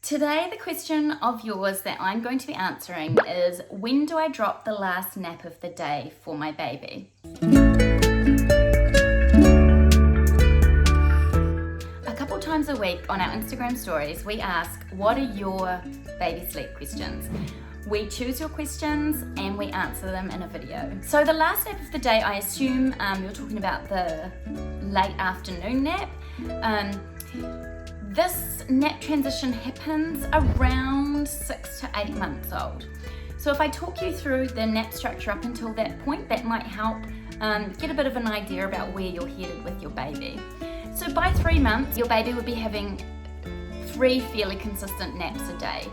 Today, the question of yours that I'm going to be answering is, when do I drop the last nap of the day for my baby? A couple times a week on our Instagram stories, we ask, what are your baby sleep questions? We choose your questions and we answer them in a video. So the last nap of the day, I assume you're talking about the late afternoon nap. This nap transition happens around 6 to 8 months old. So if I talk you through the nap structure up until that point, that might help get a bit of an idea about where you're headed with your baby. So by 3 months, your baby would be having 3 fairly consistent naps a day.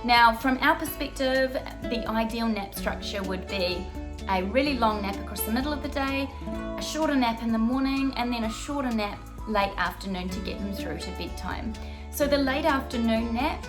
Now, from our perspective, the ideal nap structure would be a really long nap across the middle of the day, a shorter nap in the morning, and then a shorter nap late afternoon to get them through to bedtime. So the late afternoon nap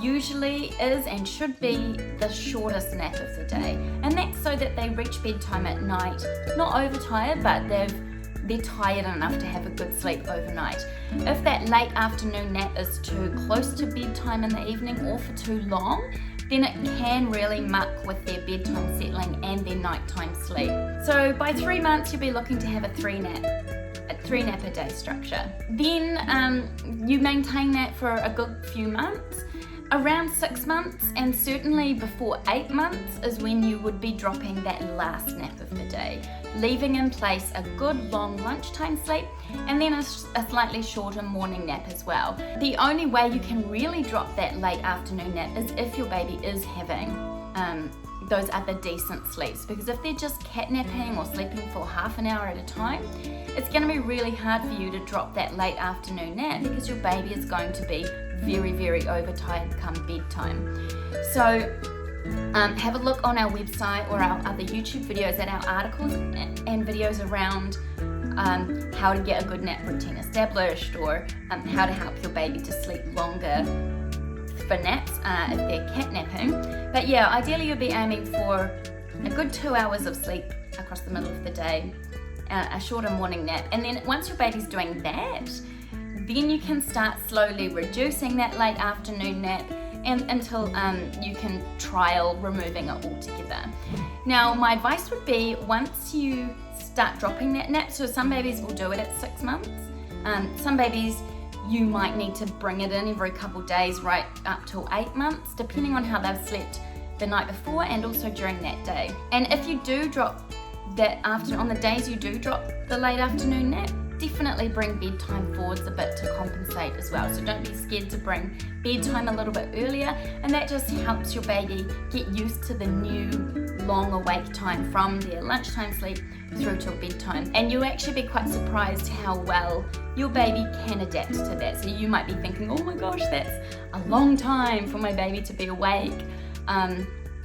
usually is and should be the shortest nap of the day, and that's so that they reach bedtime at night not overtired, but they're tired enough to have a good sleep overnight. If that late afternoon nap is too close to bedtime in the evening or for too long, then it can really muck with their bedtime settling and their nighttime sleep. So by 3 months, you'll be looking to have a 3 nap a day structure. Then you maintain that for a good few months. Around 6 months, and certainly before 8 months, is when you would be dropping that last nap of the day, leaving in place a good long lunchtime sleep and then a slightly shorter morning nap as well. The only way you can really drop that late afternoon nap is if your baby is having those other decent sleeps, because if they're just catnapping or sleeping for half an hour at a time, it's going to be really hard for you to drop that late afternoon nap because your baby is going to be very, very overtired come bedtime. So have a look on our website or our other YouTube videos at our articles and videos around how to get a good nap routine established, or how to help your baby to sleep longer for naps if they're catnapping. But yeah, ideally you'll be aiming for a good 2 hours of sleep across the middle of the day, a shorter morning nap, and then once your baby's doing that, then you can start slowly reducing that late afternoon nap until you can trial removing it altogether. Now, my advice would be, once you start dropping that nap, so some babies will do it at 6 months, some babies you might need to bring it in every couple days right up till 8 months, depending on how they've slept the night before and also during that day. And if you do drop that on the days you do drop the late afternoon nap, definitely bring bedtime forwards a bit to compensate as well. So don't be scared to bring bedtime a little bit earlier, and that just helps your baby get used to the new long awake time from their lunchtime sleep through till bedtime. And you'll actually be quite surprised how well your baby can adapt to that. So you might be thinking, oh my gosh, that's a long time for my baby to be awake,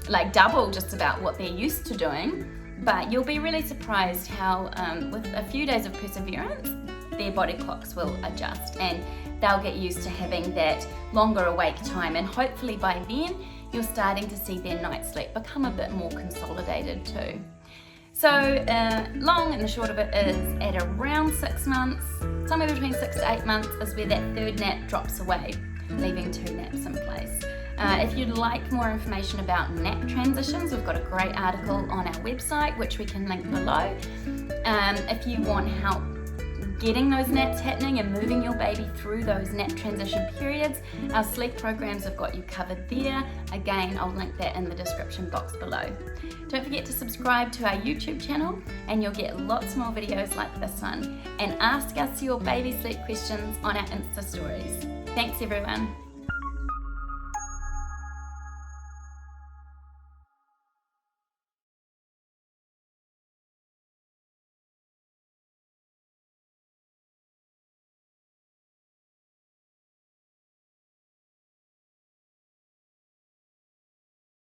like double just about what they're used to doing. But you'll be really surprised how with a few days of perseverance, their body clocks will adjust and they'll get used to having that longer awake time, and hopefully by then you're starting to see their night sleep become a bit more consolidated too. So long and the short of it is, at around 6 months, somewhere between 6 to 8 months is where that 3rd nap drops away, leaving 2 naps in place. If you'd like more information about nap transitions, we've got a great article on our website, which we can link below. If you want help getting those naps happening and moving your baby through those nap transition periods, our sleep programs have got you covered there. Again, I'll link that in the description box below. Don't forget to subscribe to our YouTube channel and you'll get lots more videos like this one. And ask us your baby sleep questions on our Insta stories. Thanks everyone.